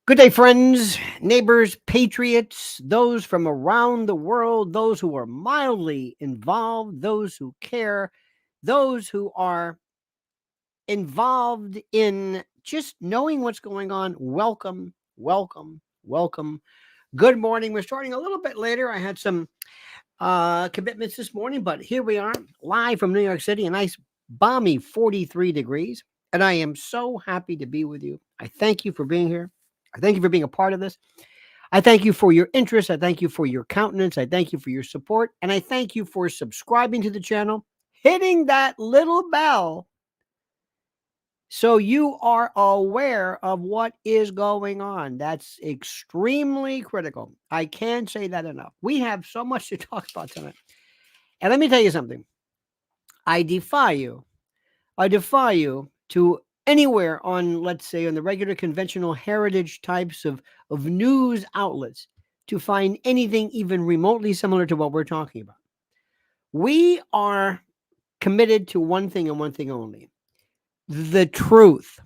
Good day, friends, neighbors, patriots, those from around the world, those who are mildly involved, those who care, those who are involved in just knowing what's going on. Welcome, welcome, welcome. Good morning. We're starting a little bit later. I had some commitments this morning, but here we are live from New York City, a nice balmy 43 degrees. And I am so happy to be with you. I thank you for being here. I thank you for being a part of this. I thank you for your interest. I thank you for your countenance. I thank you for your support. And I thank you for subscribing to the channel, hitting that little bell so you are aware of what is going on. That's extremely critical. I can't say that enough. We have so much to talk about tonight. And let me tell you something. I defy you to anywhere on, let's say, on the regular conventional heritage types of news outlets to find anything even remotely similar to what we're talking about. We are committed to one thing and one thing only: the truth.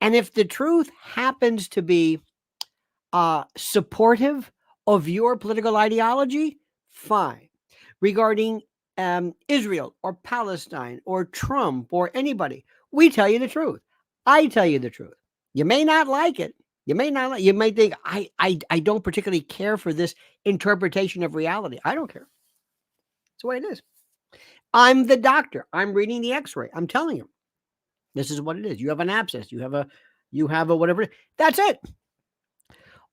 And if the truth happens to be supportive of your political ideology, fine. Regarding Israel or Palestine or Trump or anybody, we tell you the truth. I tell you the truth. You may not like it. You may think I don't particularly care for this interpretation of reality. I don't care. It's the way it is. I'm the doctor. I'm reading the x-ray. I'm telling you, this is what it is. You have an abscess. You have a whatever. That's it.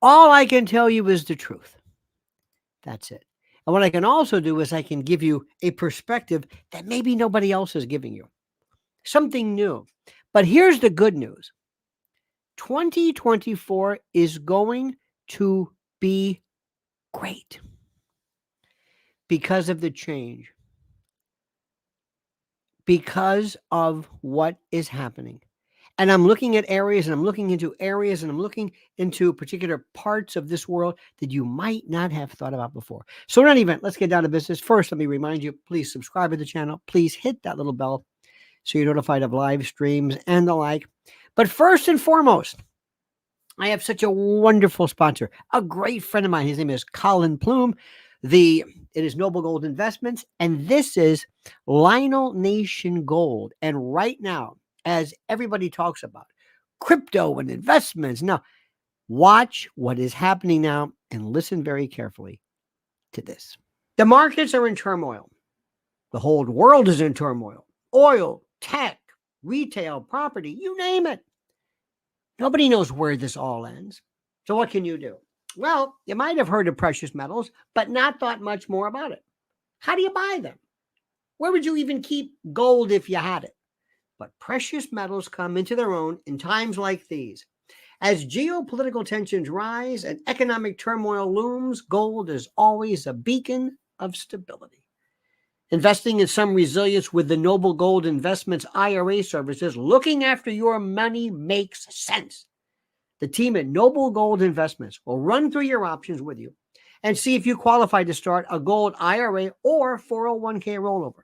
All I can tell you is the truth. That's it. And what I can also do is I can give you a perspective that maybe nobody else is giving you. Something new. But here's the good news. 2024 is going to be great because of the change. Because of what is happening. And I'm looking at areas and I'm looking into areas and I'm looking into particular parts of this world that you might not have thought about before. So in any event, let's get down to business. First, let me remind you, please subscribe to the channel. Please hit that little bell so you're notified of live streams and the like. But first and foremost, I have such a wonderful sponsor, a great friend of mine. His name is Colin Plume. It is Noble Gold Investments, and this is Lionel Nation Gold. And right now, as everybody talks about crypto and investments, now watch what is happening now and listen very carefully to this. The markets are in turmoil. The whole world is in turmoil. Oil, tech, retail, property, you name it. Nobody knows where this all ends. So what can you do? Well, you might have heard of precious metals, but not thought much more about it. How do you buy them? Where would you even keep gold if you had it? But precious metals come into their own in times like these. As geopolitical tensions rise and economic turmoil looms, gold is always a beacon of stability. Investing in some resilience with the Noble Gold Investments IRA services, looking after your money makes sense. The team at Noble Gold Investments will run through your options with you and see if you qualify to start a gold IRA or 401k rollover.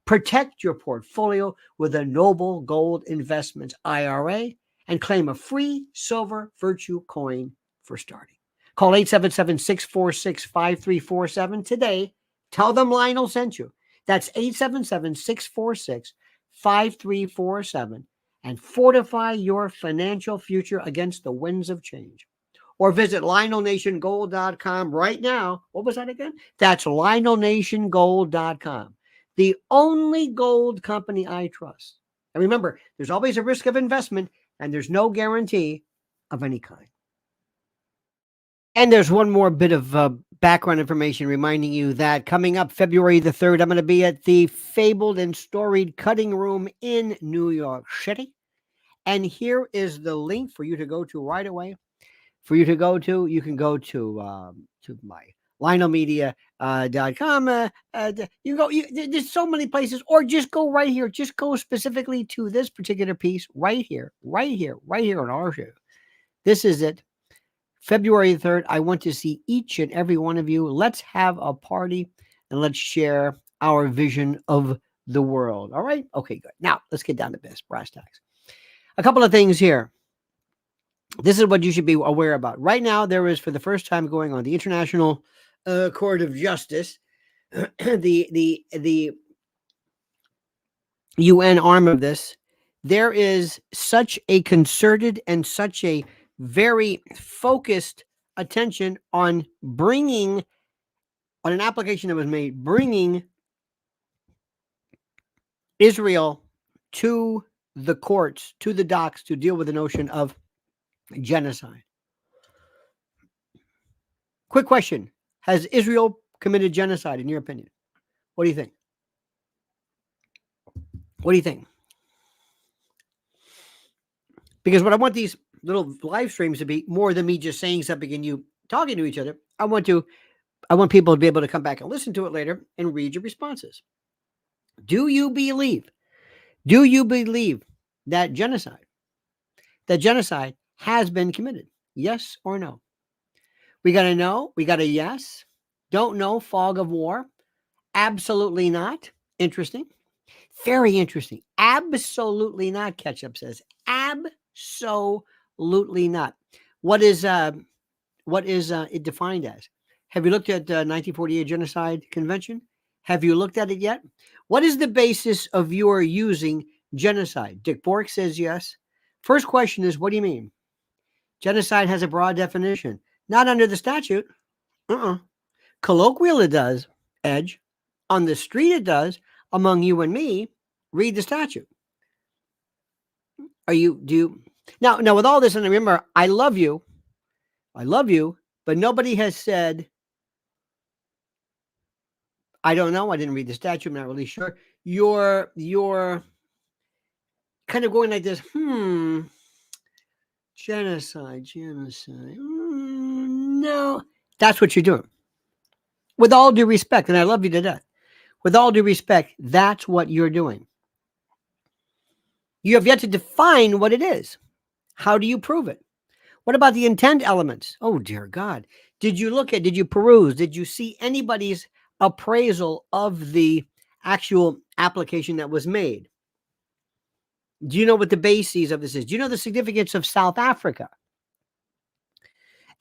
Protect your portfolio with a Noble Gold Investments IRA and claim a free silver virtue coin for starting. Call 877-646-5347 today. Tell them Lionel sent you. That's 877-646-5347 and fortify your financial future against the winds of change. Or visit LionelNationGold.com right now. What was that again? That's LionelNationGold.com. The only gold company I trust. And remember, there's always a risk of investment and there's no guarantee of any kind. And there's one more bit of background information reminding you that coming up February the 3rd, I'm going to be at the fabled and storied Cutting Room in New York City. And here is the link for you to go to right away. For you to go to, you can go to my LionelMedia.com. You go. There's so many places, or just go right here. Just go specifically to this particular piece right here on our show. This is it. February 3rd. I want to see each and every one of you. Let's have a party and let's share our vision of the world. All right. Okay, good. Now let's get down to this brass tacks. A couple of things here. This is what you should be aware about. Right now, there is, for the first time, going on the International Court of Justice, the UN arm of this. There is such a concerted and such a very focused attention on bringing, on an application that was made, bringing Israel to the courts, to the docks, to deal with the notion of genocide. Quick question. Has Israel committed genocide, in your opinion? What do you think? What do you think? Because what I want these little live streams to be more than me just saying something and you talking to each other. I want people to be able to come back and listen to it later and read your responses. Do you believe that genocide has been committed? Yes or no? We got a no. We got a yes. Don't know. Fog of war. Absolutely not. Interesting. Very interesting. Absolutely not, Ketchup says. Absolutely not. What is it defined as? Have you looked at the 1948 Genocide Convention? Have you looked at it yet? What is the basis of your using genocide? Dick Bork says yes. First question is, what do you mean? Genocide has a broad definition. Not under the statute. Colloquial it does, Edge. On the street it does. Among you and me, read the statute. Now with all this, and remember, I love you, but nobody has said, I don't know, I didn't read the statute, I'm not really sure. You're kind of going like this, genocide. No, that's what you're doing. With all due respect, and I love you to death, with all due respect, that's what you're doing. You have yet to define what it is. How do you prove it? What about the intent elements? Oh, dear God. Did you peruse? Did you see anybody's appraisal of the actual application that was made? Do you know what the basis of this is? Do you know the significance of South Africa?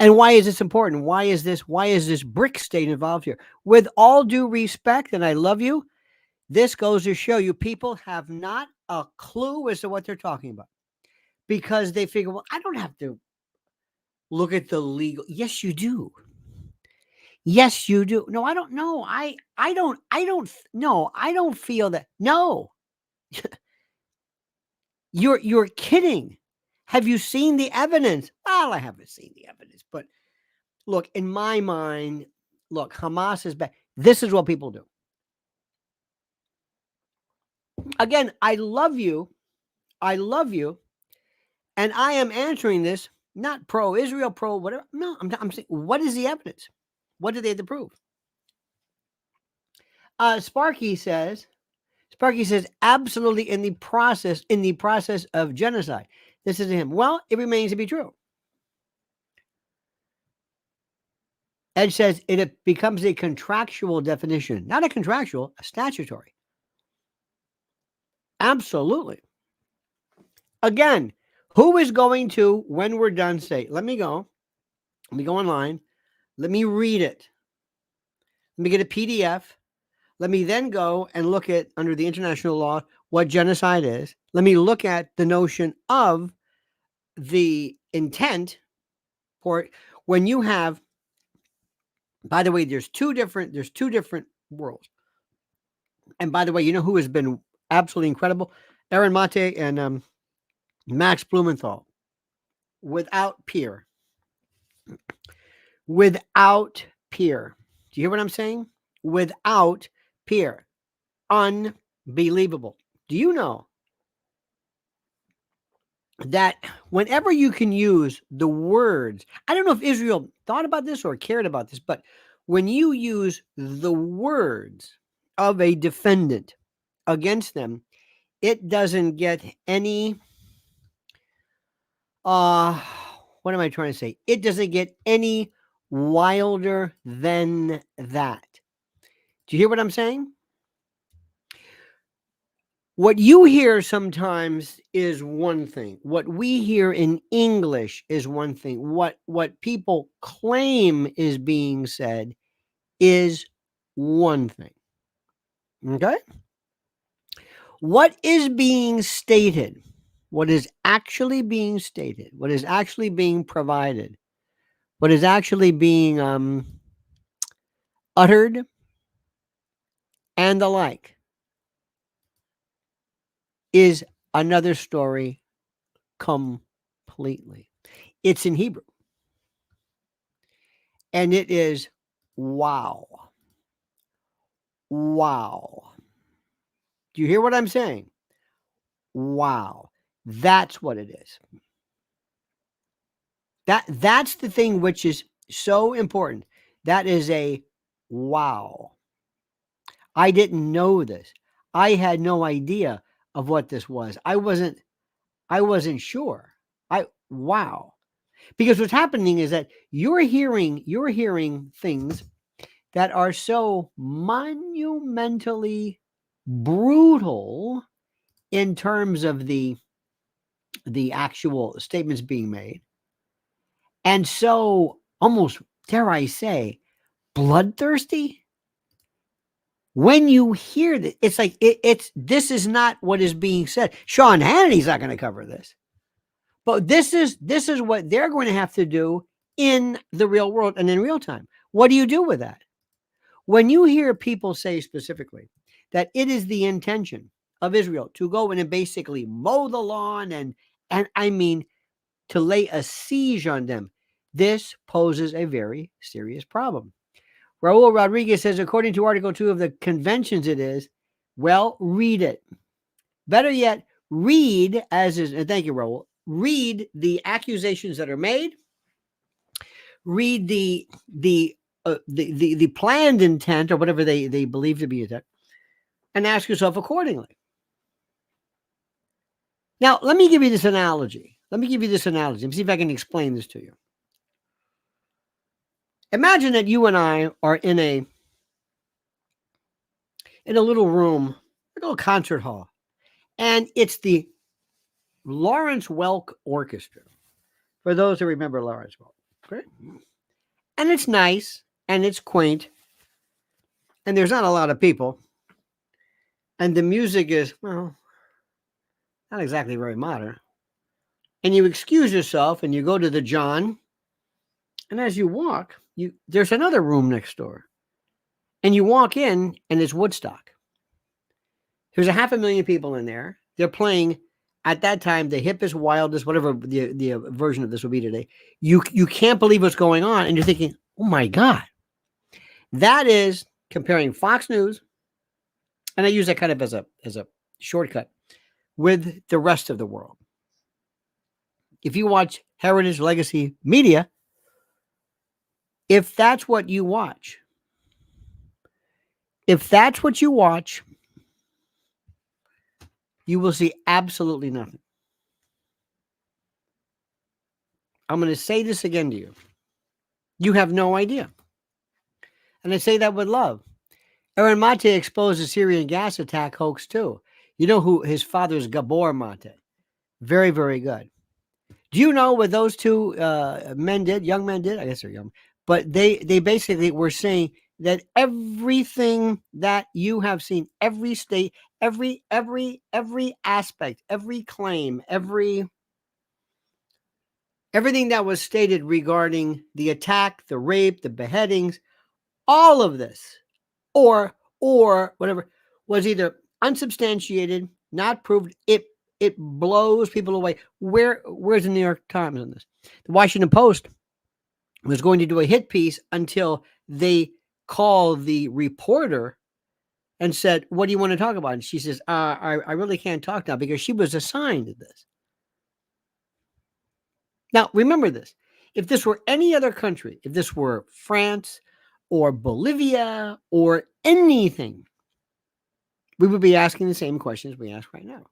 And why is this important? Why is this BRIC state involved here? With all due respect, and I love you, this goes to show you people have not a clue as to what they're talking about. Because they figure, well, I don't have to look at the legal. Yes, you do. Yes, you do. No, I don't know. I don't feel that. No. You're kidding. Have you seen the evidence? Well, I haven't seen the evidence, but look, in my mind, Hamas is bad. This is what people do. Again, I love you. And I am answering this, not pro-Israel, pro-whatever. No, I'm saying, what is the evidence? What do they have to prove? Sparky says, absolutely in the process of genocide. This is him. Well, it remains to be true. Ed says it becomes a contractual definition, not a contractual, a statutory. Absolutely. Again, who is going to, when we're done, say, let me go online, let me read it, let me get a PDF, let me then go and look at, under the international law, what genocide is. Let me look at the notion of the intent for it. When you have, by the way, there's two different worlds. And by the way, you know who has been absolutely incredible? Aaron Mate and Max Blumenthal. Without peer. Without peer. Do you hear what I'm saying? Without peer. Unbelievable. Do you know that whenever you can use the words, I don't know if Israel thought about this or cared about this, but when you use the words of a defendant against them, it doesn't get any, what am I trying to say? It doesn't get any wilder than that. Do you hear what I'm saying? What you hear sometimes is one thing. What we hear in English is one thing. What people claim is being said is one thing. Okay? What is being stated, what is actually being stated, what is actually being provided, what is actually being uttered, and the like, is another story completely. It's in Hebrew. And it is wow. Wow. Do you hear what I'm saying? Wow. That's what it is. That's the thing which is so important. That is a wow. I didn't know this. I had no idea of what this was. I wasn't sure. Wow. Because what's happening is that you're hearing things that are so monumentally brutal in terms of the actual statements being made, and so almost, dare I say, bloodthirsty. When you hear that, it's like it's this is not what is being said. Sean Hannity's not going to cover this, but this is what they're going to have to do in the real world and in real time. What do you do with that? When you hear people say specifically that it is the intention of Israel to go in and basically mow the lawn and I mean to lay a siege on them, this poses a very serious problem. Raul Rodriguez says, according to Article 2 of the conventions, it is. Well, read it. Better yet, read, as is, and thank you, Raul, read the accusations that are made, read the planned intent or whatever they believe to be intent, and ask yourself accordingly. Now, let me give you this analogy. Let me see if I can explain this to you. Imagine that you and I are in a little room, a little concert hall, and it's the Lawrence Welk Orchestra. For those who remember Lawrence Welk, okay? And it's nice and it's quaint, and there's not a lot of people, and the music is, well, not exactly very modern. And you excuse yourself and you go to the John, and as you walk, there's another room next door, and you walk in, and it's Woodstock. There's 500,000 people in there. They're playing at that time the hippest, wildest, whatever the version of this would be today. You can't believe what's going on, and you're thinking, oh my God. That is comparing Fox News, and I use that kind of as a shortcut, with the rest of the world. If you watch Heritage Legacy Media, if that's what you watch, you will see absolutely nothing. I'm going to say this again to you. You have no idea. And I say that with love. Aaron Mate exposed the Syrian gas attack hoax too. You know who his father's Gabor Mate. Very, very good. Do you know what those two men did? Young men did? I guess they're young. But they basically were saying that everything that you have seen, every state, every aspect, every claim, everything that was stated regarding the attack, the rape, the beheadings, all of this, or whatever, was either unsubstantiated, not proved. It blows people away. Where's the New York Times on this? The Washington Post was going to do a hit piece until they called the reporter and said, what do you want to talk about? And she says, I really can't talk now, because she was assigned this. Now, remember this. If this were any other country, if this were France or Bolivia or anything, we would be asking the same questions we ask right now.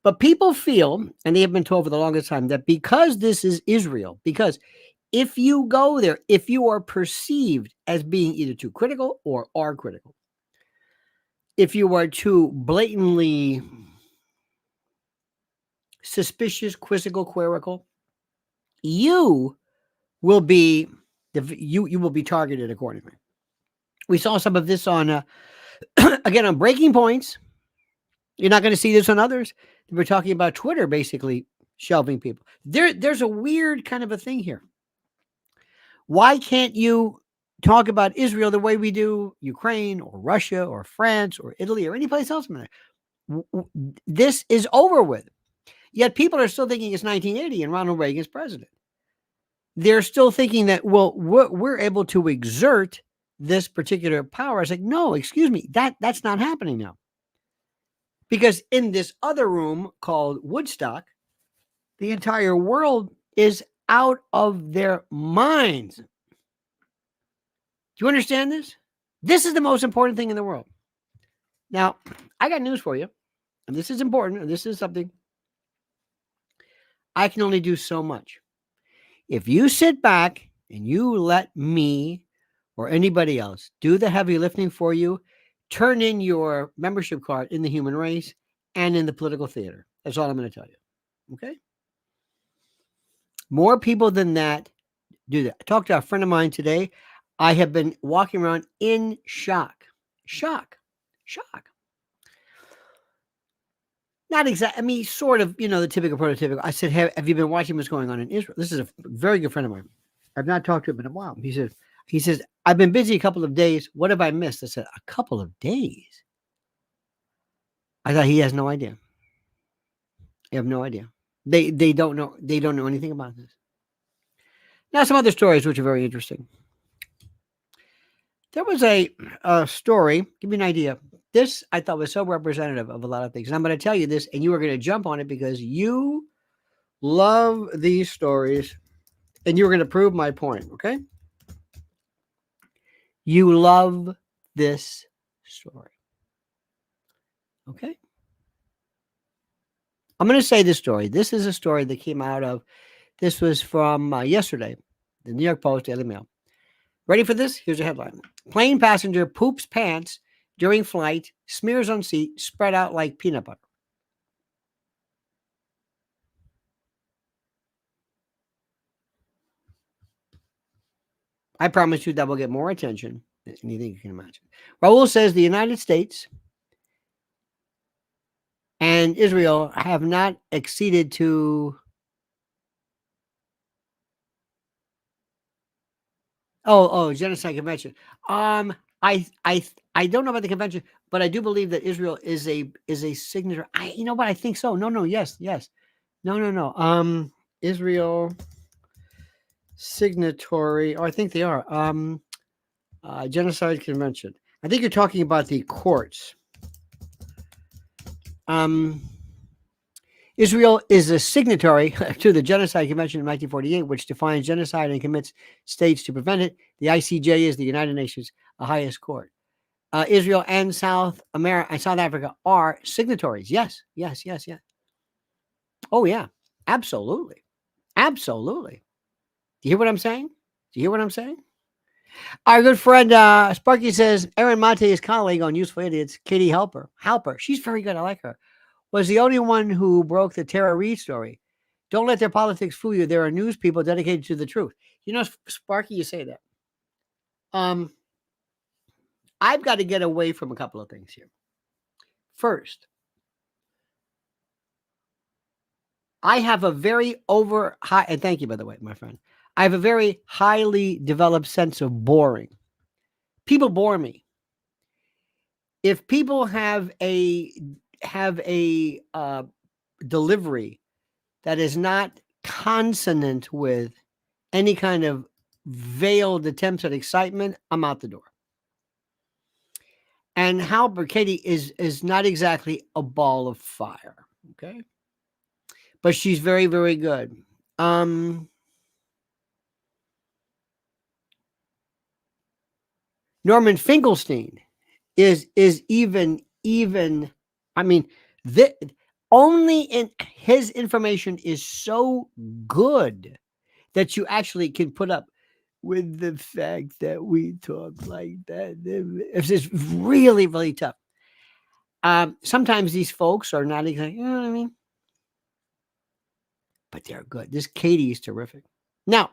But people feel, and they have been told for the longest time, that because this is Israel, because if you go there, if you are perceived as being either too critical or are critical, if you are too blatantly suspicious, quizzical, querical, you will be you will be targeted accordingly. We saw some of this on again on Breaking Points. You're not going to see this on others. We're talking about Twitter basically shelving people. There's a weird kind of a thing here. Why can't you talk about Israel the way we do Ukraine or Russia or France or Italy or any place else? This is over with. Yet people are still thinking it's 1980 and Ronald Reagan's president. They're still thinking that, well, we're able to exert this particular power. It's like, no, excuse me, that's not happening now. Because in this other room called Woodstock, the entire world is out of their minds. Do you understand this? This is the most important thing in the world. Now, I got news for you, and this is important, and this is something I can only do so much. If you sit back and you let me or anybody else do the heavy lifting for you, turn in your membership card in the human race and in the political theater. That's all I'm going to tell you. Okay? More people than that do that. I talked to a friend of mine today. I have been walking around in shock. Shock. Not exactly. I mean, sort of, the typical prototypical. I said, have you been watching what's going on in Israel? This is a very good friend of mine. I've not talked to him in a while. He says, I've been busy a couple of days. What have I missed? I said, a couple of days? I thought he has no idea. They have no idea. They don't know. They don't know anything about this. Now, some other stories which are very interesting. There was a story. Give me an idea. This I thought was so representative of a lot of things. And I'm going to tell you this, and you are going to jump on it because you love these stories, and you're going to prove my point. Okay? You love this story. Okay? I'm going to say this story. This is a story that came out of, this was from yesterday, the New York Post, Daily Mail. Ready for this? Here's a headline. Plane passenger poops pants during flight, smears on seat, spread out like peanut butter. I promise you that will get more attention than anything you can imagine. Raul says the United States and Israel have not acceded to genocide convention. I don't know about the convention, but I do believe that Israel is a signature. You know what? I think so. No, yes. No. Israel signatory. I think they are. Genocide convention. I think you're talking about the courts. Israel is a signatory to the Genocide Convention of 1948, which defines genocide and commits states to prevent it. The ICJ is the United Nations highest court. Israel and South Africa are signatories. Yes. Oh, yeah. Absolutely. Do you hear what I'm saying? Our good friend Sparky says Aaron Mate's colleague on Useful Idiots, Katie Halper. She's very good. I like her. Was the only one who broke the Tara Reid story. Don't let their politics fool you. There are news people dedicated to the truth. Sparky, you say that. I've got to get away from a couple of things here. First, I have a very and thank you, by the way, my friend. I have a very highly developed sense of boring. People bore me. If people have a delivery that is not consonant with any kind of veiled attempts at excitement, I'm out the door. And Halper, Katie, is not exactly a ball of fire, okay? But she's very, very good. Norman Finkelstein is even. I mean, only in his information is so good that you actually can put up with the fact that we talk like that. It's just really, really tough. Sometimes these folks are not exactly, you know what I mean? But they're good. This Katie is terrific. Now,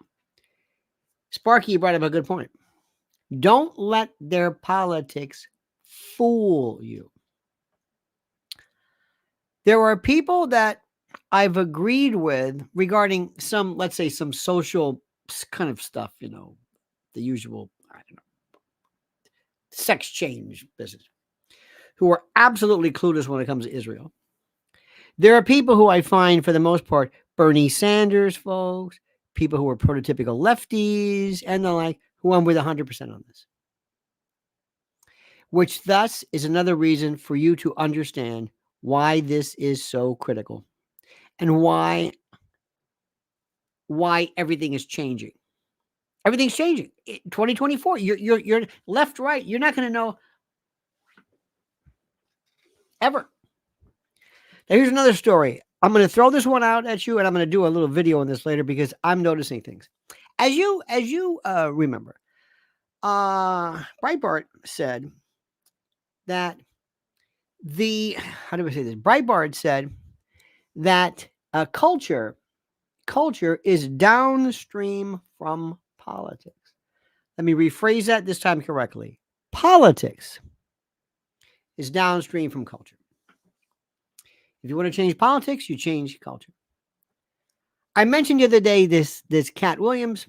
Sparky brought up a good point. Don't let their politics fool you. There are people that I've agreed with regarding some, let's say, some social kind of stuff, the usual, I don't know, sex change business, who are absolutely clueless when it comes to Israel. There are people who I find, for the most part, Bernie Sanders folks, people who are prototypical lefties, and the like, who I'm with 100% on this. Which thus is another reason for you to understand why this is so critical and why everything is changing. Everything's changing. 2024, you're left, right. You're not going to know ever. Now, here's another story. I'm going to throw this one out at you, and I'm going to do a little video on this later because I'm noticing things. As you remember, Breitbart said that how do I say this? Breitbart said that culture is downstream from politics. Let me rephrase that this time correctly. Politics is downstream from culture. If you want to change politics, you change culture. I mentioned the other day this Cat Williams,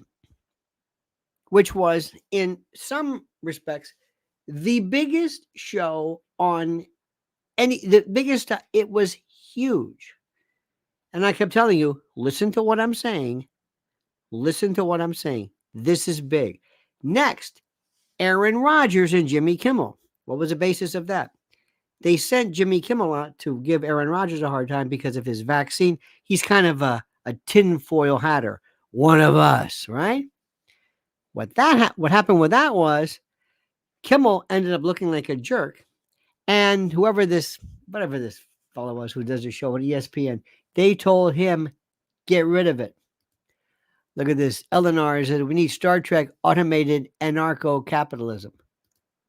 which was in some respects the biggest show on the biggest. It was huge. And I kept telling you, listen to what I'm saying. Listen to what I'm saying. This is big. Next, Aaron Rodgers and Jimmy Kimmel. What was the basis of that? They sent Jimmy Kimmel out to give Aaron Rodgers a hard time because of his vaccine. He's kind of a tinfoil hatter. One of us, right? What happened with that was Kimmel ended up looking like a jerk. And whatever this fellow was who does the show on ESPN, they told him, get rid of it. Look at this. Eleanor said, we need Star Trek automated anarcho-capitalism.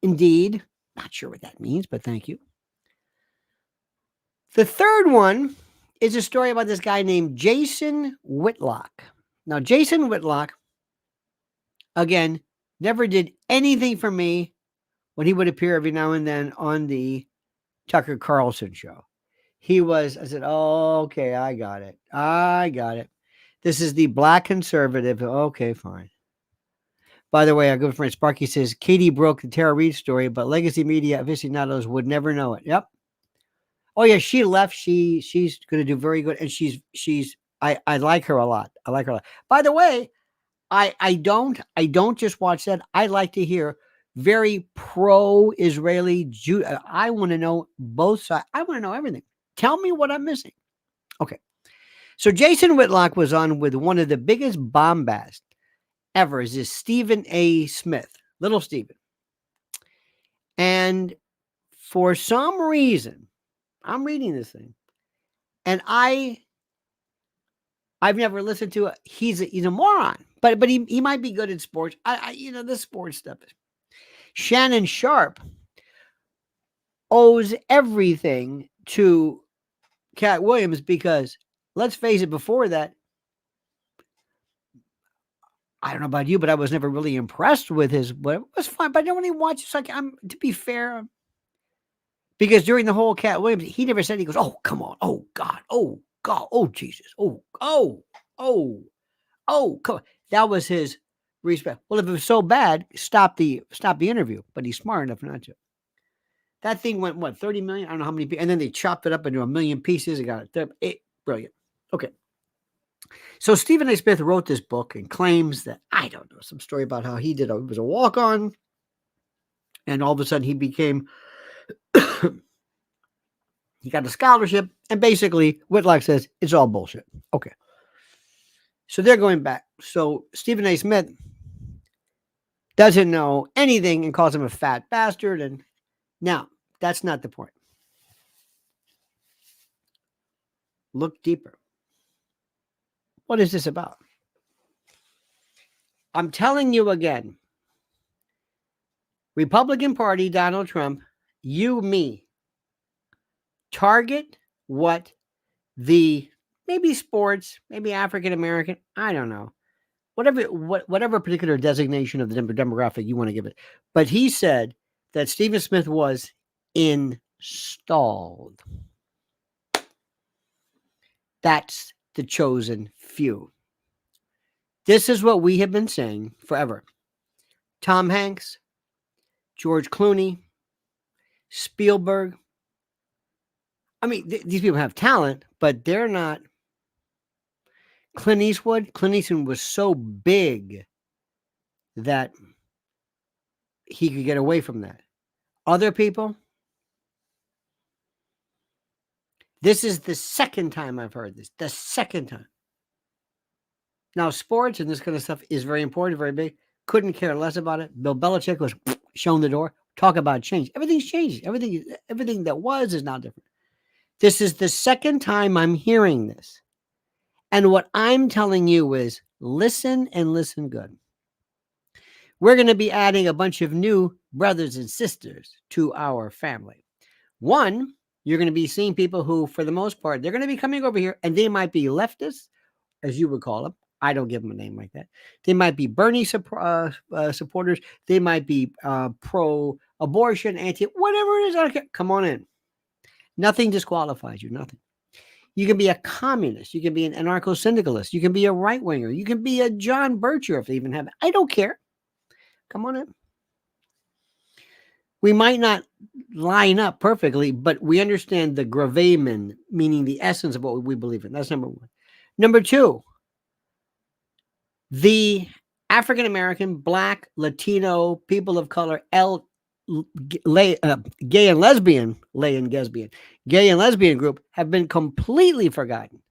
Indeed. Not sure what that means, but thank you. The third one is a story about this guy named Jason Whitlock. Now, Jason Whitlock, again, never did anything for me when he would appear every now and then on the Tucker Carlson show. I said, oh, okay, I got it. This is the black conservative. Okay, fine. By the way, our good friend Sparky says, Katie broke the Tara Reid story, but legacy media aficionados would never know it. Yep. Oh, yeah, she left. She's going to do very good. And I like her a lot. By the way, I don't just watch that. I like to hear very pro-Israeli I want to know both sides. I want to know everything. Tell me what I'm missing. Okay. So Jason Whitlock was on with one of the biggest bombast ever, is this Stephen A. Smith, Little Stephen. And for some reason, I'm reading this thing, and I've never listened to it. He's a moron, but he might be good at sports. This sports stuff. Shannon Sharp owes everything to Cat Williams because, let's face it, before that, I don't know about you, but I was never really impressed with but it was fine. But I don't really watch. It's like, to be fair, because during the whole Cat Williams, he never said, he goes, oh, come on. Oh, God. Oh, God. Oh, Jesus. Oh, come on. That was his respect. Well, if it was so bad, stop the interview. But he's smart enough not to. That thing went, what, 30 million? I don't know how many people. And then they chopped it up into a million pieces. It got it. Brilliant. Okay. So Stephen A. Smith wrote this book and claims that, I don't know, some story about how it was a walk-on. And all of a sudden he became, he got a scholarship. And basically Whitlock says it's all bullshit. Okay. So they're going back. So Stephen A. Smith doesn't know anything and calls him a fat bastard. And now, that's not the point. Look deeper. What is this about? I'm telling you again. Republican Party, Donald Trump, you, me. target what the maybe sports, maybe African American, I don't know, whatever particular designation of the demographic you want to give it. But he said that Stephen Smith was installed. That's the chosen few. This is what we have been saying forever. Tom Hanks, George Clooney, Spielberg. I mean, these people have talent, but they're not. Clint Eastwood was so big that he could get away from that. Other people, this is the second time I've heard this. The second time. Now, sports and this kind of stuff is very important, very big. Couldn't care less about it. Bill Belichick was shown the door. Talk about change. Everything's changed. Everything that was is now different. This is the second time I'm hearing this. And what I'm telling you is listen and listen good. We're going to be adding a bunch of new brothers and sisters to our family. One, you're going to be seeing people who, for the most part, they're going to be coming over here and they might be leftists, as you would call them. I don't give them a name like that. They might be Bernie supporters. They might be pro-abortion, whatever it is. I don't care. Come on in. Nothing disqualifies you. Nothing. You can be a communist. You can be an anarcho-syndicalist. You can be a right-winger. You can be a John Bircher if they even have it. I don't care. Come on in. We might not line up perfectly, but we understand the gravamen, meaning the essence of what we believe in. That's number one. Number two, the African American, Black, Latino, people of color, gay and lesbian group have been completely forgotten.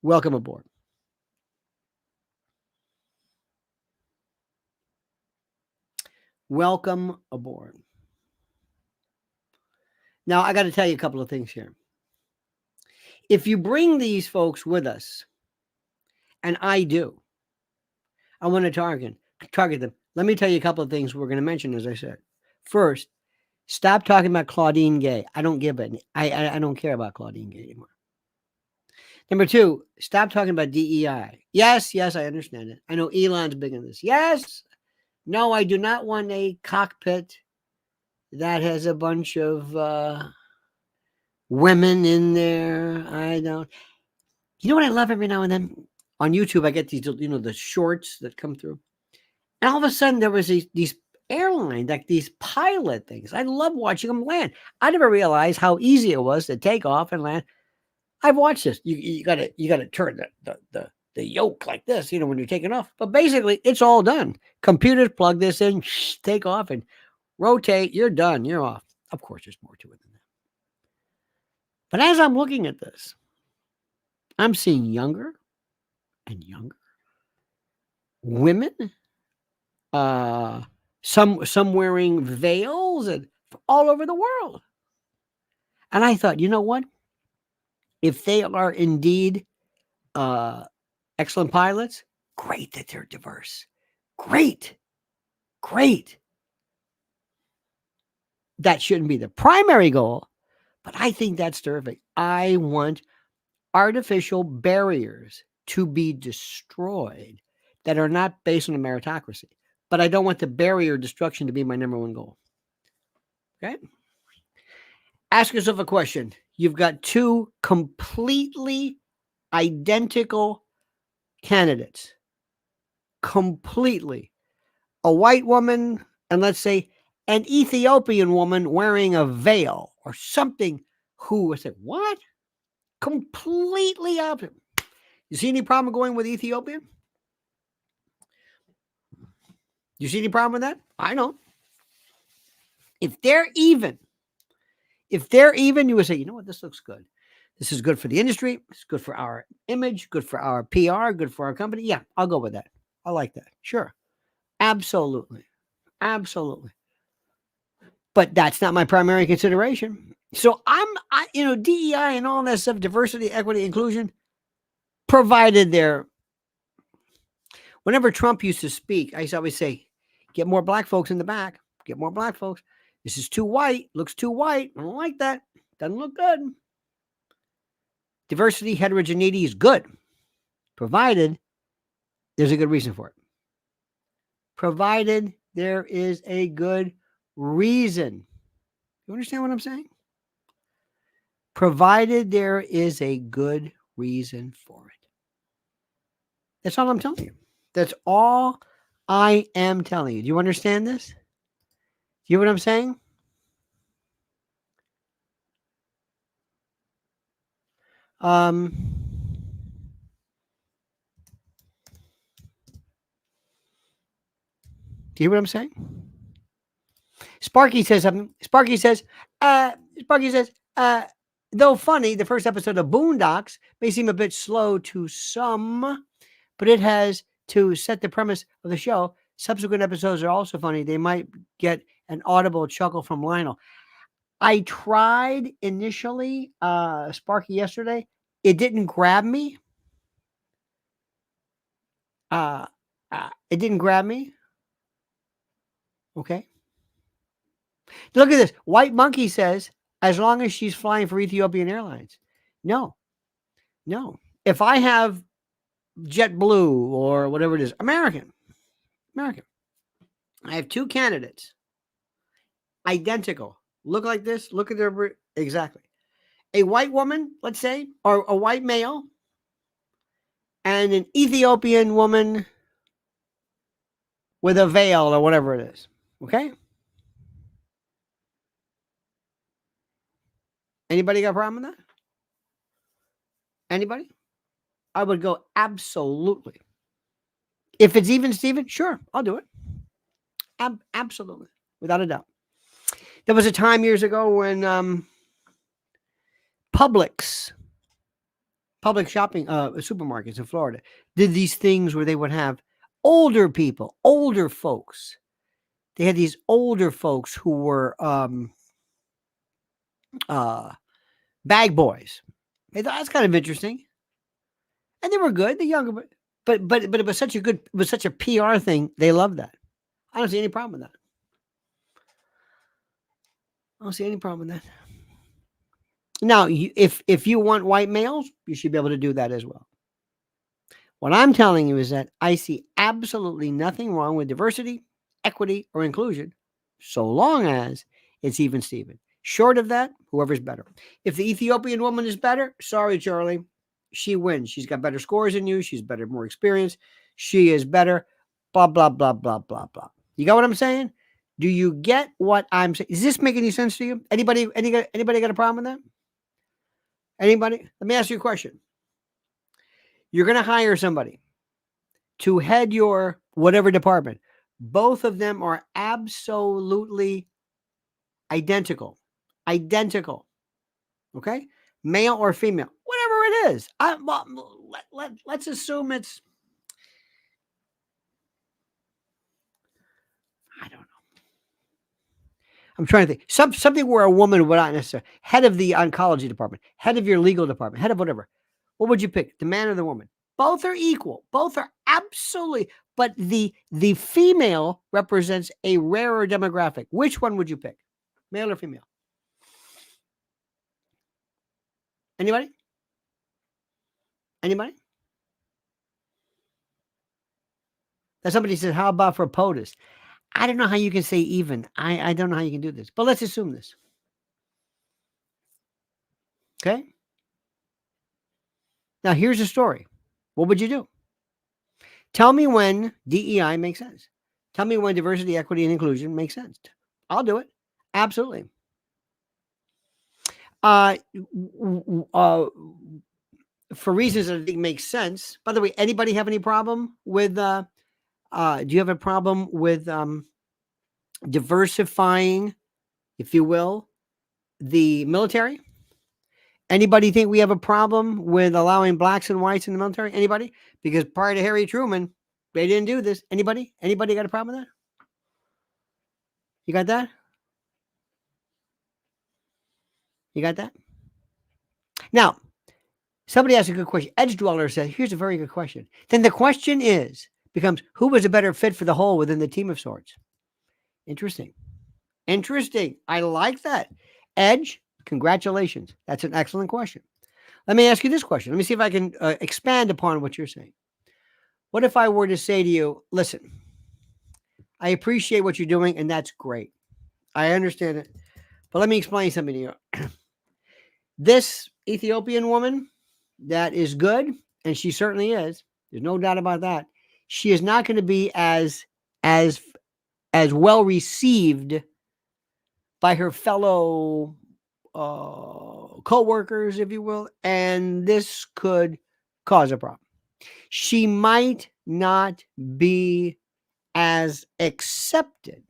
Welcome aboard. Welcome aboard. Now, I got to tell you a couple of things here. If you bring these folks with us, and I do, I want to target them. Let me tell you a couple of things we're going to mention, as I said. First, stop talking about Claudine Gay. I don't give it. I don't care about Claudine Gay anymore. Number two, stop talking about DEI. Yes, I understand it. I know Elon's big on this. Yes. No, I do not want a cockpit that has a bunch of women in there. I don't. You know what I love every now and then? On YouTube, I get these, the shorts that come through. And all of a sudden, there was these airline, like these pilot things. I love watching them land. I never realized how easy it was to take off and land. I've watched this. You gotta turn the yoke like this, when you're taking off. But basically, it's all done. Computers plug this in, take off, and rotate. You're done. You're off. Of course, there's more to it than that. But as I'm looking at this, I'm seeing younger and younger women. Some wearing veils and all over the world. And I thought, you know what? If they are indeed excellent pilots, great that they're diverse. Great. That shouldn't be the primary goal, but I think that's terrific. I want artificial barriers to be destroyed that are not based on a meritocracy. But I don't want the barrier destruction to be my number one goal. Okay? Ask yourself a question. You've got two completely identical candidates. Completely. A white woman and let's say an Ethiopian woman wearing a veil or something who was like, what? Completely opposite. You see any problem going with Ethiopian? You see any problem with that? I don't. If they're even, you would say, you know what, this looks good. This is good for the industry. It's good for our image, good for our PR, good for our company. Yeah, I'll go with that. I like that. Sure. Absolutely. But that's not my primary consideration. So DEI and all that stuff, diversity, equity, inclusion, provided they're, whenever Trump used to speak, I used to always say, get more black folks in the back. Get more black folks. This is too white. Looks too white. I don't like that. Doesn't look good. Diversity, heterogeneity is good, provided there's a good reason for it. Provided there is a good reason. You understand what I'm saying? Provided there is a good reason for it. That's all I'm telling you. That's all I am telling you. Do you understand this? Do you know what I'm saying? Do you hear what I'm saying? Sparky says something. Sparky says, though funny, the first episode of Boondocks may seem a bit slow to some, but it has to set the premise of the show. Subsequent episodes are also funny. They might get an audible chuckle from Lionel. I tried initially, Sparky, yesterday. It didn't grab me. It didn't grab me. Okay. Look at this. White Monkey says, as long as she's flying for Ethiopian Airlines. No. If I have JetBlue or whatever it is, American. I have two candidates. Identical. Look like this. Look at their, exactly. A white woman, let's say, or a white male, and an Ethiopian woman with a veil or whatever it is. Okay? Anybody got a problem with that? Anybody? I would go absolutely. If it's even Steven, sure, I'll do it. Absolutely. Without a doubt. There was a time years ago when Publix, public shopping supermarkets in Florida, did these things where they would have older people, older folks. They had these older folks who were bag boys. They thought that's kind of interesting, and they were good. The younger, but it was such a PR thing. They loved that. I don't see any problem with that. I don't see any problem with that. Now, if you want white males, you should be able to do that as well. What I'm telling you is that I see absolutely nothing wrong with diversity, equity, or inclusion, so long as it's even Steven. Short of that, whoever's better. If the Ethiopian woman is better, sorry, Charlie, she wins. She's got better scores than you. She's better, more experienced. She is better. Blah, blah, blah, blah, blah, blah. You got what I'm saying? Do you get what I'm saying? Does this make any sense to you? Anybody got a problem with that? Anybody? Let me ask you a question. You're going to hire somebody to head your whatever department. Both of them are absolutely identical. Okay? Male or female. Whatever it is. Let's assume it's, I don't know. I'm trying to think. Something where a woman would not necessarily, head of the oncology department, head of your legal department, head of whatever. What would you pick? The man or the woman? Both are equal. Both are absolutely, but the female represents a rarer demographic. Which one would you pick? Male or female? Anybody? Anybody? Now somebody said, how about for POTUS? I don't know how you can say even. I don't know how you can do this, but let's assume this. Okay? Now here's the story. What would you do? Tell me when DEI makes sense. Tell me when diversity, equity, and inclusion makes sense. I'll do it. Absolutely. For reasons that I think make sense. By the way, anybody have any problem with, do you have a problem with diversifying, if you will, the military? Anybody think we have a problem with allowing blacks and whites in the military? Anybody? Because prior to Harry Truman, they didn't do this. Anybody? Anybody got a problem with that? You got that? You got that? Now, somebody asked a good question. Edge Dweller said, here's a very good question. Then the question becomes, who was a better fit for the whole within the team of sorts? Interesting. I like that. Edge, congratulations. That's an excellent question. Let me ask you this question. Let me see if I can expand upon what you're saying. What if I were to say to you, listen, I appreciate what you're doing, and that's great. I understand it. But let me explain something to you. This Ethiopian woman that is good, and she certainly is. There's no doubt about that. She is not going to be as well received by her fellow co-workers, if you will, and this could cause a problem. She might not be as accepted,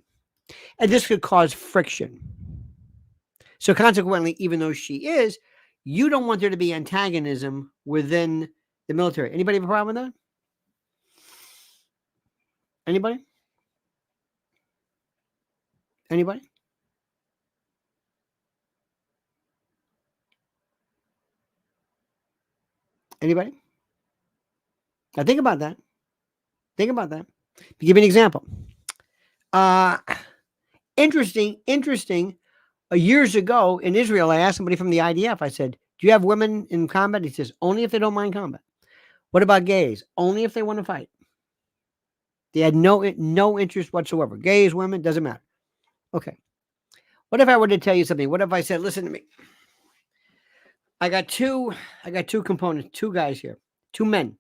and this could cause friction. So consequently, even though she is, you don't want there to be antagonism within the military. Anybody have a problem with that? Anybody? Anybody? Anybody? Now think about that. Think about that. To give you an example. Interesting. Years ago in Israel, I asked somebody from the IDF, I said, do you have women in combat? He says, only if they don't mind combat. What about gays? Only if they want to fight. They had no interest whatsoever. Gays, women, doesn't matter. Okay. What if I were to tell you something? What if I said, listen to me. I got two components, two guys here, two men.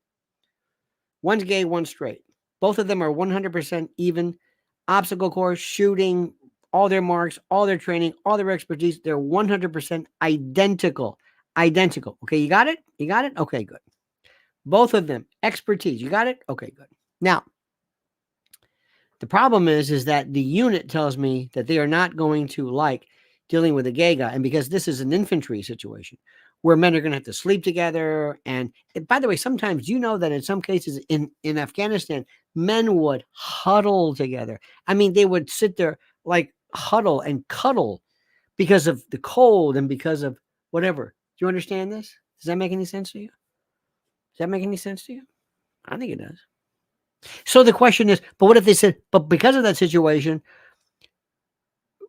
One's gay, one's straight. Both of them are 100% even. Obstacle course, shooting, all their marks, all their training, all their expertise. They're 100% identical. Identical. Okay, you got it? You got it? Okay, good. Both of them, expertise. You got it? Okay, good. Now, the problem is that the unit tells me that they are not going to like dealing with a gay guy. And because this is an infantry situation where men are going to have to sleep together. And by the way, sometimes you know that in some cases in Afghanistan, men would huddle together. I mean, they would sit there like huddle and cuddle because of the cold and because of whatever. Do you understand this? Does that make any sense to you? Does that make any sense to you? I think it does. So the question is, but what if they said, but because of that situation,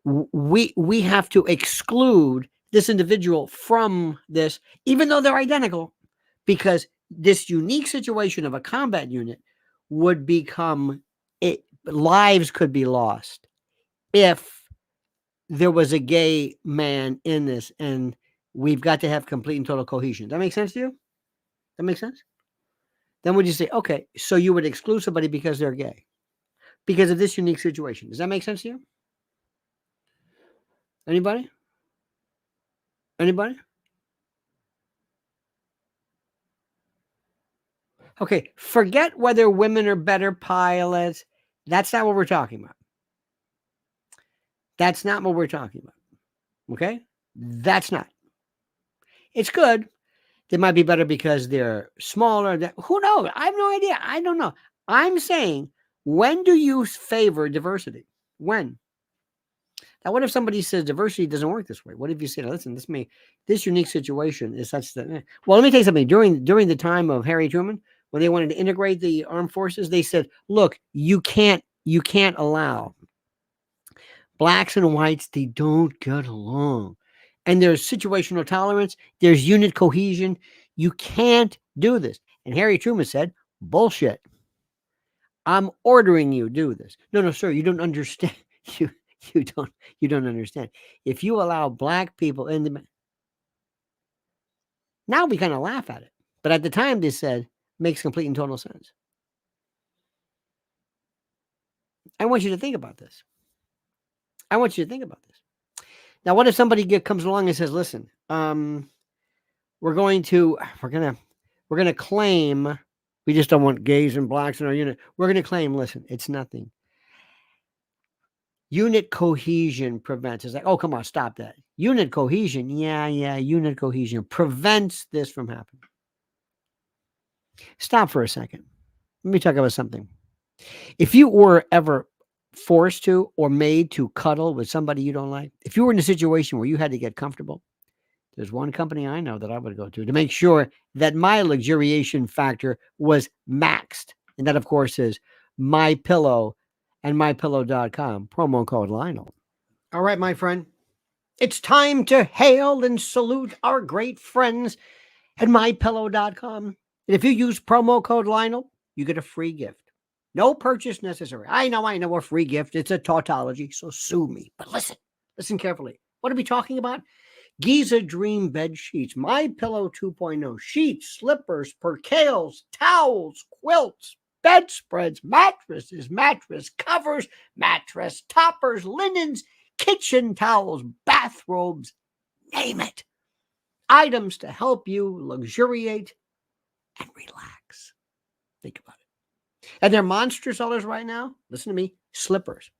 we have to exclude this individual from this, even though they're identical, because this unique situation of a combat unit would become lives could be lost if there was a gay man in this, and we've got to have complete and total cohesion. That makes sense to you? That makes sense? Then would you say, okay, so you would exclude somebody because they're gay, because of this unique situation? Does that make sense to you? Anybody? Anybody? Okay, forget whether women are better pilots. That's not what we're talking about. That's not what we're talking about. Okay? That's not. It's good. They might be better because they're smaller. Who knows? I have no idea. I don't know. I'm saying, when do you favor diversity? When? Now, what if somebody says diversity doesn't work this way? What if you say, listen, this unique situation is such that, well, let me tell you something. During the time of Harry Truman, when they wanted to integrate the armed forces, they said, look, you can't allow blacks and whites, they don't get along. And there's situational tolerance, there's unit cohesion. You can't do this. And Harry Truman said, bullshit. I'm ordering you do this. No, sir, you don't understand. You don't understand. If you allow black people in the, now we kind of laugh at it. But at the time they said, makes complete and total sense. I want you to think about this. I want you to think about this. Now, what if somebody comes along and says, listen, we're going to claim, we just don't want gays and blacks in our unit. We're going to claim, listen, it's nothing. Unit cohesion prevents. It's like, oh, come on, stop that. Unit cohesion, yeah, unit cohesion prevents this from happening. Stop for a second. Let me talk about something. If you were ever forced to or made to cuddle with somebody you don't like, if you were in a situation where you had to get comfortable, there's one company I know that I would go to make sure that my luxuriation factor was maxed. And that, of course, is MyPillow and MyPillow.com, promo code Lionel. All right, my friend, it's time to hail and salute our great friends at mypillow.com. And if you use promo code Lionel, you get a free gift. No purchase necessary. I know a free gift. It's a tautology, so sue me. But listen carefully. What are we talking about? Giza Dream Bed Sheets, My Pillow 2.0, sheets, slippers, percales, towels, quilts, bedspreads, mattresses, mattress covers, mattress toppers, linens, kitchen towels, bathrobes, name it. Items to help you luxuriate and relax. Think about it. And they're monster sellers right now. Listen to me. Slippers.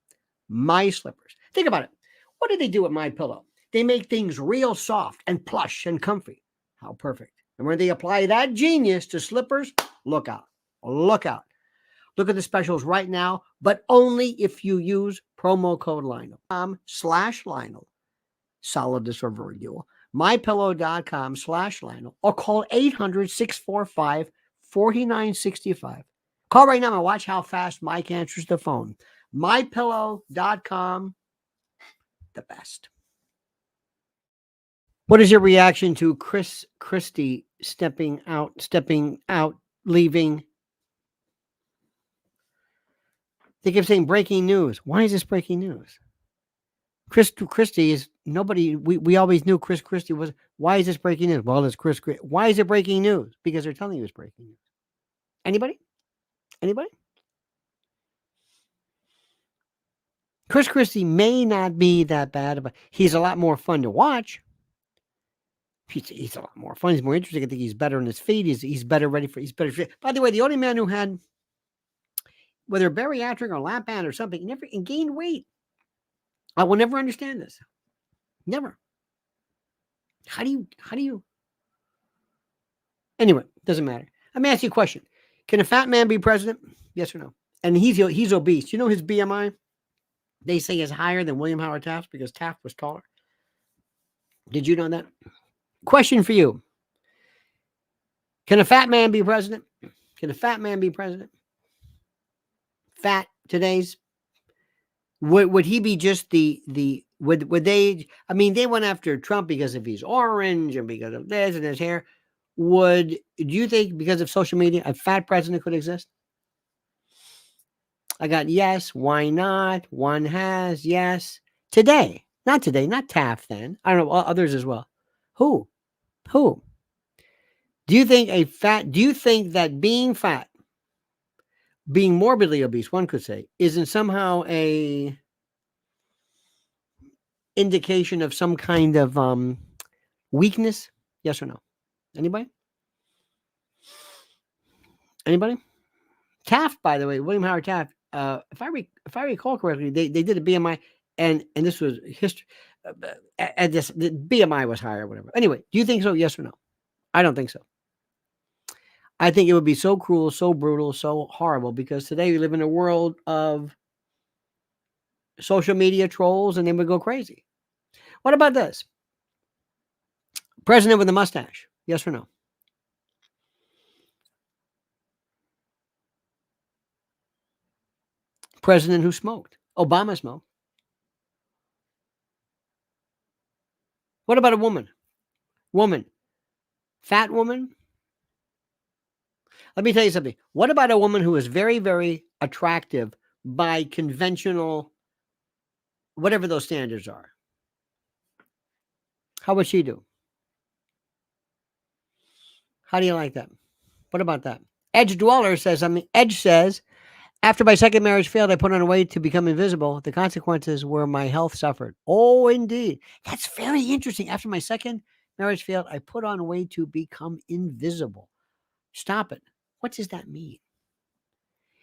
My slippers. Think about it. What do they do with My Pillow? They make things real soft and plush and comfy. How perfect. And when they apply that genius to slippers, look out. Look out. Look at the specials right now, but only if you use promo code Lionel. /Lionel. Solid this review. mypillow.com/Lionel or call 800-645-4965. Call right now and watch how fast Mike answers the phone. mypillow.com, the best. What is your reaction to Chris Christie stepping out, leaving? They keep saying breaking news. Why is this breaking news? Chris Christie is nobody. We always knew Chris Christie was. Why is this breaking news? Well, it's Chris. Why is it breaking news? Because they're telling you it's breaking news. Anybody? Chris Christie may not be that bad, but he's a lot more fun to watch. He's a lot more fun. He's more interesting. I think he's better on his feet. He's better ready for. He's better. By the way, the only man who had, whether bariatric or lap band or something, never and gained weight. I will never understand this. Never. How do you? Anyway, doesn't matter. Let me ask you a question. Can a fat man be president? Yes or no? And he's obese. You know his BMI? They say is higher than William Howard Taft's because Taft was taller. Did you know that? Question for you. Can a fat man be president? Fat today's would he be just would they? I mean, they went after Trump because of he's orange and because of this and his hair. Do you think because of social media a fat president could exist? I got yes. Why not? One has yes. Today, not Taft. Then I don't know others as well. Who? Do you think that being fat, being morbidly obese, one could say, isn't somehow a indication of some kind of weakness? Yes or no? Anybody? Taft, by the way, William Howard Taft. If I recall correctly, they did a BMI, and this was history. And the BMI was higher, or whatever. Anyway, do you think so? Yes or no? I don't think so. I think it would be so cruel, so brutal, so horrible because today we live in a world of social media trolls and they would go crazy. What about this? President with a mustache. Yes or no? President who smoked. Obama smoked. What about a woman? Fat woman? Let me tell you something. What about a woman who is very, very attractive by conventional, whatever those standards are? How would she do? How do you like that? What about that? Edge Dweller says, Edge says, after my second marriage failed, I put on weight to become invisible. The consequences were my health suffered. Oh, indeed. That's very interesting. After my second marriage failed, I put on weight to become invisible. Stop it. What does that mean?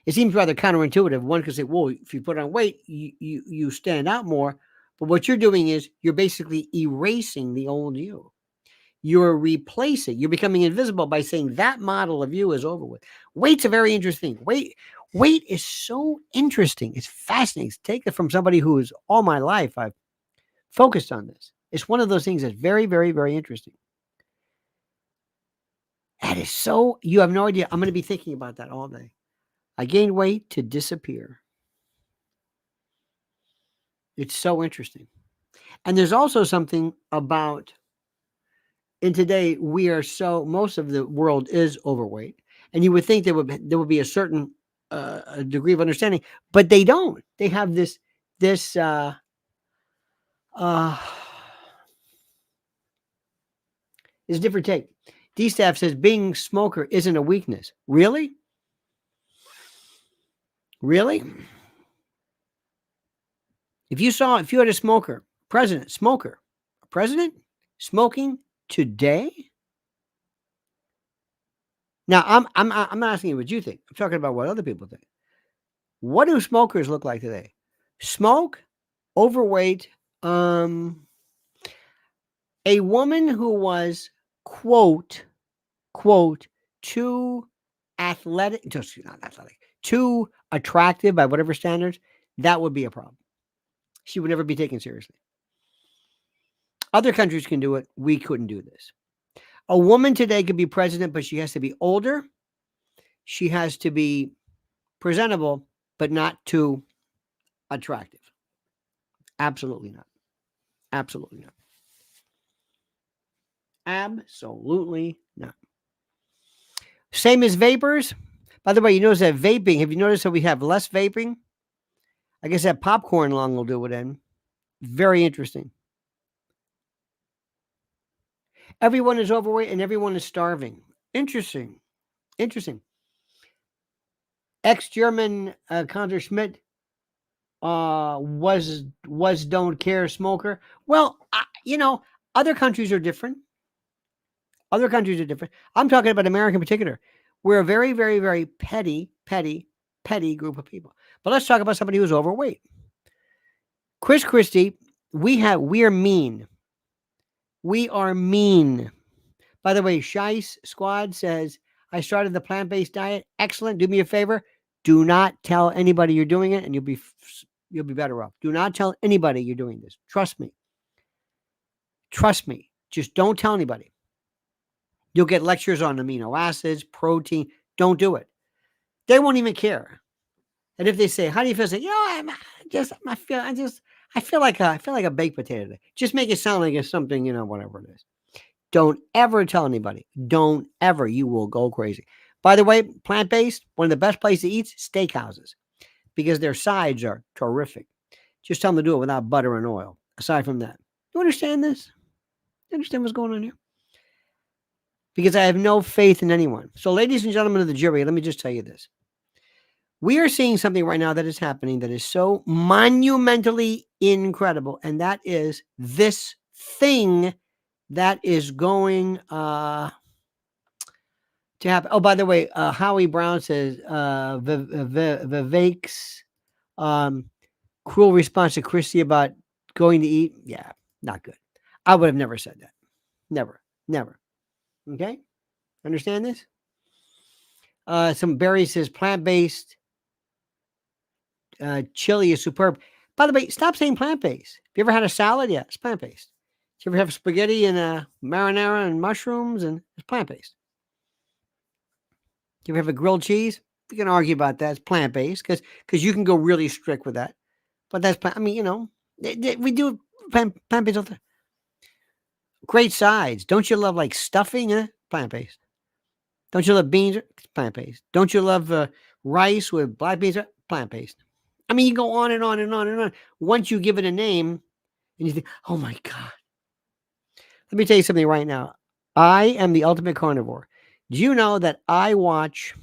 It seems rather counterintuitive. One could say, well, if you put on weight, you stand out more. But what you're doing is you're basically erasing the old you. You're replacing, you're becoming invisible by saying that model of you is over with. Weight's a very interesting. Weight is so interesting. It's fascinating. Take it from somebody who is all my life. I've focused on this. It's one of those things that's very, very, very interesting. That is so, you have no idea. I'm going to be thinking about that all day. I gained weight to disappear. It's so interesting. And there's also something about in today, we are most of the world is overweight, and you would think there would be a certain a degree of understanding, but they don't. They have this uh is a different take. D Staff says being smoker isn't a weakness. Really? Really? If you had a president smoking today. Now I'm not asking you what you think. I'm talking about what other people think. What do smokers look like today? Smoke, overweight, a woman who was quote too athletic, just not athletic, too attractive by whatever standards, that would be a problem. She would never be taken seriously. Other countries can do it. We couldn't do this. A woman today could be president, but she has to be older. She has to be presentable, but not too attractive. Absolutely not. Absolutely not. Absolutely not. Same as vapors. By the way, you notice that vaping, have you noticed that we have less vaping? I guess that popcorn lung will do it in. Very interesting. Everyone is overweight and everyone is starving. Interesting. Interesting. Ex-German Conter Schmidt was don't care smoker. Well, other countries are different. Other countries are different. I'm talking about America in particular. We're a very, very, very petty group of people. But let's talk about somebody who's overweight. Chris Christie, we are mean. We are mean. By the way, Shice Squad says, I started the plant-based diet. Excellent. Do me a favor. Do not tell anybody you're doing it, and you'll be better off. Do not tell anybody you're doing this. Trust me. Trust me. Just don't tell anybody. You'll get lectures on amino acids, protein. Don't do it. They won't even care. And if they say, "How do you feel?" Say, I feel like a baked potato today. Just make it sound like it's something, whatever it is. Don't ever tell anybody. Don't ever. You will go crazy. By the way, plant-based, one of the best places to eat, steakhouses, because their sides are terrific. Just tell them to do it without butter and oil. Aside from that, you understand this? You understand what's going on here? Because I have no faith in anyone. So, ladies and gentlemen of the jury, let me just tell you this. We are seeing something right now that is happening that is so monumentally incredible, and that is this thing that is going to happen. Oh, by the way, Howie Brown says Vivek's cruel response to Christie about going to eat. Yeah, not good. I would have never said that. Never. Okay? Understand this? Some Barry says plant-based chili is superb. By the way, stop saying plant-based. Have you ever had a salad? Yeah, it's plant-based. Did you ever have spaghetti and marinara and mushrooms? And it's plant-based. Do you ever have a grilled cheese? We can argue about that. It's plant-based because you can go really strict with that. But that's plant. I mean, we do plant-based all the time. Great sides. Don't you love like stuffing? Plant-based. Don't you love beans? Plant-based. Don't you love rice with black beans? Plant-based. I mean, you go on and on and on and on. Once you give it a name, and you think, oh my God. Let me tell you something right now. I am the ultimate carnivore. Do you know that I watch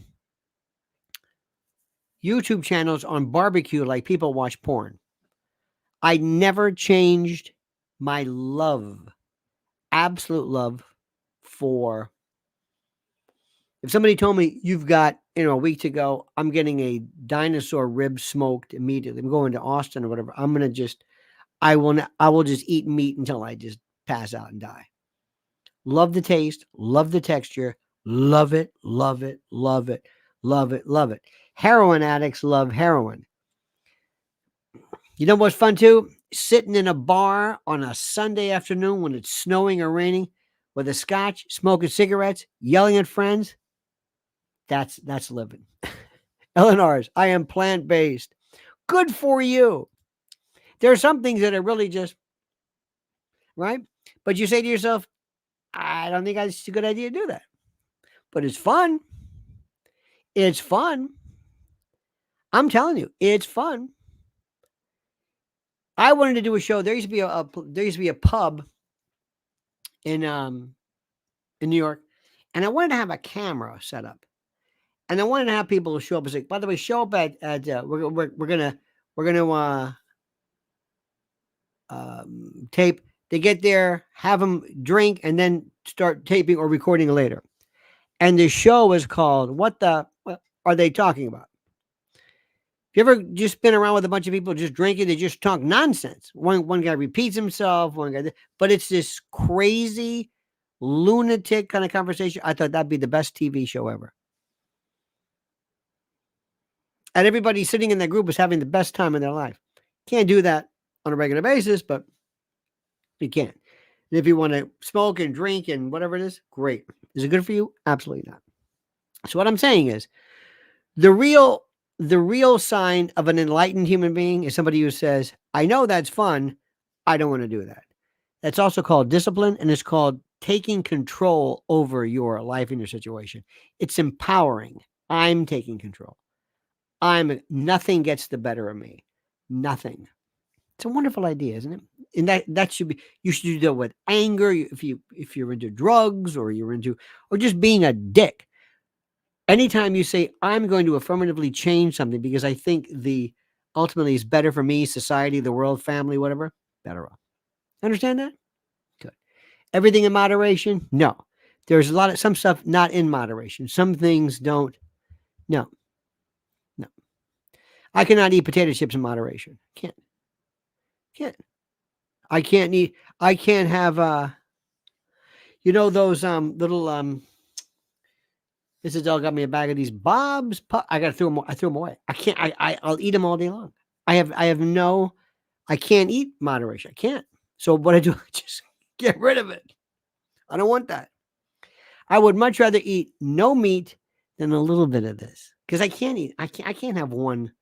YouTube channels on barbecue like people watch porn? I never changed my absolute love for. If somebody told me you've got, a week to go, I'm getting a dinosaur rib smoked immediately. I'm going to Austin or whatever. I will just eat meat until I just pass out and die. Love the taste, love the texture, love it. Heroin addicts love heroin. You know what's fun too? Sitting in a bar on a Sunday afternoon when it's snowing or raining with a scotch, smoking cigarettes, yelling at friends. That's living. Eleanor's, I am plant-based. Good for you. There are some things that are really just, right? But you say to yourself, I don't think it's a good idea to do that. But it's fun. It's fun. I'm telling you, it's fun. I wanted to do a show. There used to be a pub in New York, and I wanted to have a camera set up, and I wanted to have people show up and say, by the way, show up at we're gonna tape. They get there, have them drink, and then start taping or recording later. And the show is called "What Are They Talking About?" You ever just been around with a bunch of people just drinking? They just talk nonsense. One guy repeats himself. One guy, but it's this crazy, lunatic kind of conversation. I thought that'd be the best TV show ever. And everybody sitting in that group is having the best time in their life. Can't do that on a regular basis, but you can. And if you want to smoke and drink and whatever it is, great. Is it good for you? Absolutely not. So what I'm saying is the real sign of an enlightened human being is somebody who says, I know that's fun. I don't want to do that. That's also called discipline, and it's called taking control over your life and your situation. It's empowering. I'm taking control. Nothing gets the better of me. Nothing. It's a wonderful idea, isn't it? And that should be, you should do that with anger if you're into drugs or or just being a dick. Anytime you say, I'm going to affirmatively change something because I think ultimately is better for me, society, the world, family, whatever, better off. Understand that? Good. Everything in moderation? No. There's some stuff not in moderation. Some things don't. No. No. I cannot eat potato chips in moderation. Can't. I can't have those little This adult got me a bag of these Bob's. I gotta throw them. I threw them away. I can't. I'll eat them all day long. I can't eat moderation. I can't. So what I do, I just get rid of it. I don't want that. I would much rather eat no meat than a little bit of this because I can't eat. I can't have one.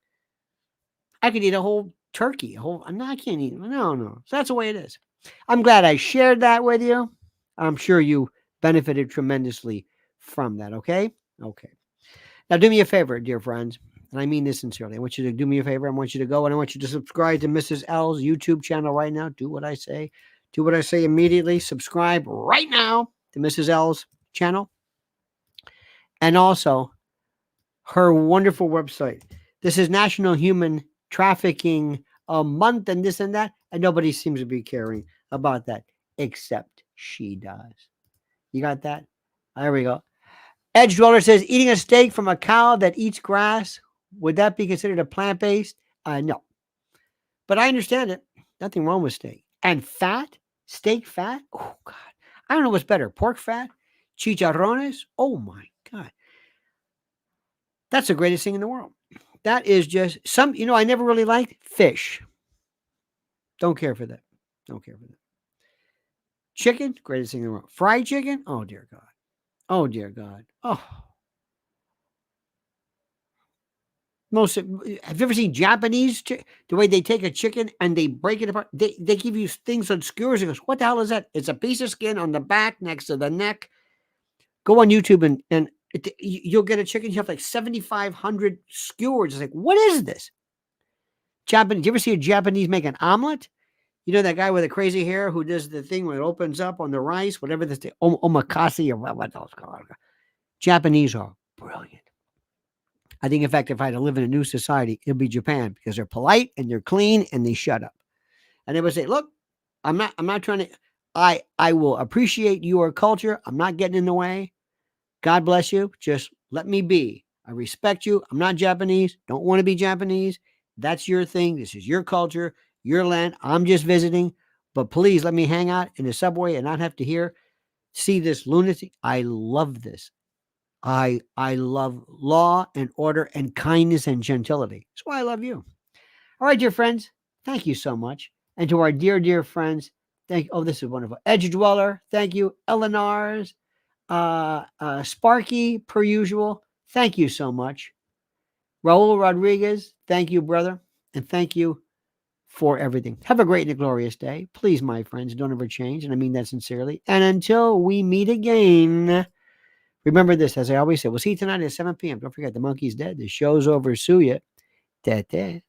I could eat a whole turkey. No, I can't eat. No. So that's the way it is. I'm glad I shared that with you. I'm sure you benefited tremendously from that. Okay. Now, do me a favor, dear friends, and I mean this sincerely. I want you to do me a favor. I want you to go and I want you to subscribe to Mrs. L's YouTube channel right now. Do what I say. Do what I say immediately. Subscribe right now to Mrs. L's channel. And also her wonderful website. This is National Human Trafficking Month and this and that. And nobody seems to be caring about that except she does. You got that? There we go. Edge Dweller says, eating a steak from a cow that eats grass, would that be considered a plant-based? No. But I understand it. Nothing wrong with steak. And fat? Steak fat? Oh, God. I don't know what's better. Pork fat? Chicharrones? Oh, my God. That's the greatest thing in the world. That is just I never really liked fish. Don't care for that. Chicken? Greatest thing in the world. Fried chicken? Oh, dear God. Oh. Have you ever seen Japanese? The way they take a chicken and they break it apart. They give you things on skewers and goes, what the hell is that? It's a piece of skin on the back next to the neck. Go on YouTube and you'll get a chicken. You have like 7,500 skewers. It's like, what is this? Japanese. Do you ever see a Japanese make an omelet? You know that guy with the crazy hair who does the thing where it opens up on the rice, whatever this thing, omakase or what else called. Japanese are brilliant. I think, in fact, if I had to live in a new society, it'd be Japan because they're polite and they're clean and they shut up. And they would say, look, I'm not trying to, I will appreciate your culture. I'm not getting in the way. God bless you. Just let me be. I respect you. I'm not Japanese. Don't want to be Japanese. That's your thing. This is your culture, your land. I'm just visiting. But please let me hang out in the subway and not have to see this lunacy. I love this. I love law and order and kindness and gentility. That's why I love you. All right, dear friends, thank you so much. And to our dear friends, this is wonderful. Edge Dweller, thank you. Eleanor's, Sparky, per usual, thank you so much. Raul Rodriguez, thank you, brother. And thank you for everything. Have a great and a glorious day. Please, my friends, don't ever change. And I mean that sincerely. And until we meet again, remember this, as I always say, we'll see you tonight at 7 p.m. Don't forget, the monkey's dead. The show's over. Sue ya. Da-da.